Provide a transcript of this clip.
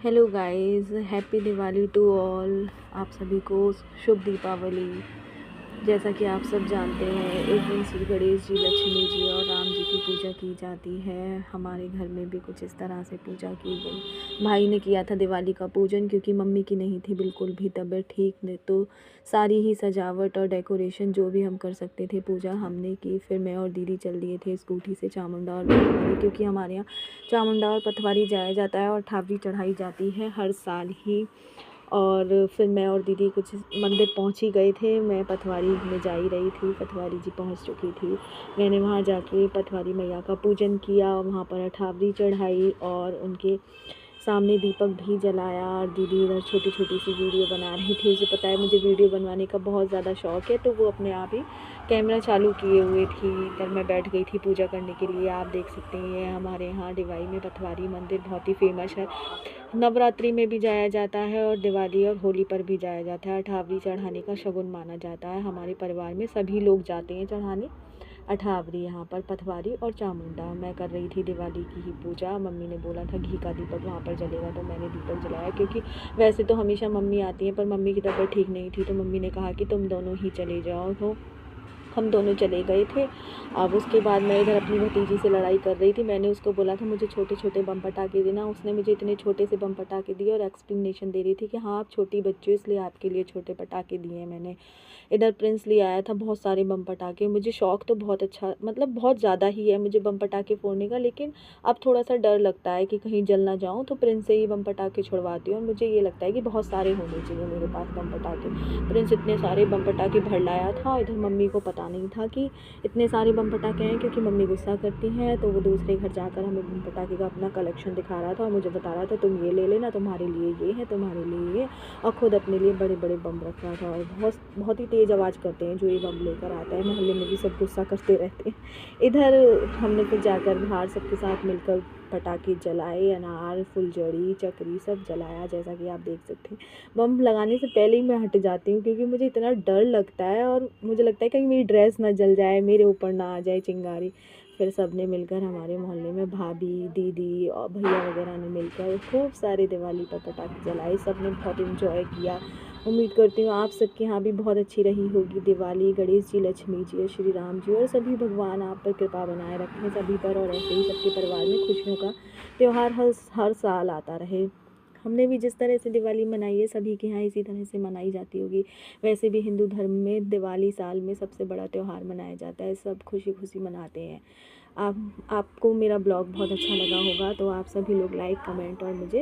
Hello guys, happy Diwali to all. आप सभी को शुभ दीपावली। जैसा कि आप सब जानते हैं, इस दिन श्री गणेश जी, लक्ष्मी जी और राम जी की पूजा की जाती है। हमारे घर में भी कुछ इस तरह से पूजा की गई। भाई ने किया था दिवाली का पूजन, क्योंकि मम्मी की नहीं थी बिल्कुल भी तबीयत ठीक, नहीं तो सारी ही सजावट और डेकोरेशन जो भी हम कर सकते थे पूजा हमने की। फिर मैं और दीदी चल दिए थे स्कूटी से चामुंडा और पथवारी, क्योंकि हमारे यहाँ चामुंडा और पथवारी जाया जाता है और ठावरी चढ़ाई जाती है हर साल ही। और फिर मैं और दीदी कुछ मंदिर पहुंच ही गए थे। मैं पथवारी में जा ही रही थी, पथवारी जी पहुंच चुकी थी। मैंने वहां जाके पथवारी मैया का पूजन किया, वहां पर अठावरी चढ़ाई और उनके सामने दीपक भी जलाया। और दीदी इधर छोटी छोटी सी वीडियो बना रही थी। उसे पता है मुझे वीडियो बनवाने का बहुत ज़्यादा शौक़ है, तो वो अपने आप ही कैमरा चालू किए हुए थी। इधर मैं बैठ गई थी पूजा करने के लिए। आप देख सकते हैं हमारे यहाँ डिवाई में पथवारी मंदिर बहुत ही फेमस है। नवरात्रि में भी जाया जाता है और दिवाली और होली पर भी जाया जाता है। अठावरी चढ़ाने का शगुन माना जाता है। हमारे परिवार में सभी लोग जाते हैं चढ़ाने अठावरी, यहाँ पर पथवारी और चामुंडा। मैं कर रही थी दिवाली की ही पूजा। मम्मी ने बोला था घी का दीपक वहाँ पर जलेगा, तो मैंने दीपक जलाया। क्योंकि वैसे तो हमेशा मम्मी आती हैं, पर मम्मी की तबीयत ठीक नहीं थी, तो मम्मी ने कहा कि तुम दोनों ही चले जाओ, तो हम दोनों चले गए थे। अब उसके बाद मैं इधर अपनी भतीजी से लड़ाई कर रही थी। मैंने उसको बोला था मुझे छोटे छोटे बम पटाखे देना, उसने मुझे इतने छोटे से बम पटाखे दिए और एक्सप्लेनेशन दे रही थी कि हाँ आप छोटी बच्ची हो इसलिए आपके लिए छोटे पटाखे दिए हैं मैंने। इधर प्रिंस ले आया था बहुत सारे बम पटाखे। मुझे शौक़ तो बहुत अच्छा, मतलब बहुत ज़्यादा ही है मुझे बम पटाखे फोड़ने का, लेकिन अब थोड़ा सा डर लगता है कि कहीं जल ना जाऊँ, तो प्रिंस से ही बम पटाखे छुड़वाती हूँ। और मुझे ये लगता है कि बहुत सारे होने चाहिए मेरे पास बम पटाखे। प्रिंस इतने सारे बम पटाखे भर लाया था। इधर मम्मी को पता नहीं था कि इतने सारे बम पटाखे हैं, क्योंकि मम्मी गुस्सा करती हैं, तो वो दूसरे घर जाकर हमें बम पटाखे का अपना कलेक्शन दिखा रहा था और मुझे बता रहा था तुम ये ले लेना, तुम्हारे लिए ये है, तुम्हारे लिए ये, और ख़ुद अपने लिए बड़े बड़े बम रख रहा था। और बहुत बहुत ही तेज़ आवाज़ करते हैं जो ये बम लेकर आता है। मोहल्ले में भी सब गुस्सा करते रहते हैं। इधर हमने फिर जाकर बाहर सबके साथ मिलकर पटाखे जलाए, अनार, फुलझड़ी, चकरी सब जलाया, जैसा कि आप देख सकते हैं। बम लगाने से पहले ही मैं हट जाती हूँ, क्योंकि मुझे इतना डर लगता है और मुझे लगता है कहीं मेरी ड्रेस ना जल जाए, मेरे ऊपर ना आ जाए चिंगारी। फिर सब ने मिलकर, हमारे मोहल्ले में भाभी, दीदी और भैया वगैरह ने मिलकर खूब सारे दिवाली पर पटाखे जलाए। सब ने बहुत इन्जॉय किया। उम्मीद करती हूँ आप सबके यहाँ भी बहुत अच्छी रही होगी दिवाली। गणेश जी, लक्ष्मी जी और श्री राम जी और सभी भगवान आप पर कृपा बनाए रखें सभी पर, और ऐसे ही सबके परिवार में खुशियों का त्यौहार हर साल आता रहे। हमने भी जिस तरह से दिवाली मनाई है सभी के यहाँ इसी तरह से मनाई जाती होगी। वैसे भी हिंदू धर्म में दिवाली साल में सबसे बड़ा त्यौहार मनाया जाता है, सब खुशी खुशी मनाते हैं। आपको मेरा ब्लॉग बहुत अच्छा लगा होगा, तो आप सभी लोग लाइक, कमेंट और मुझे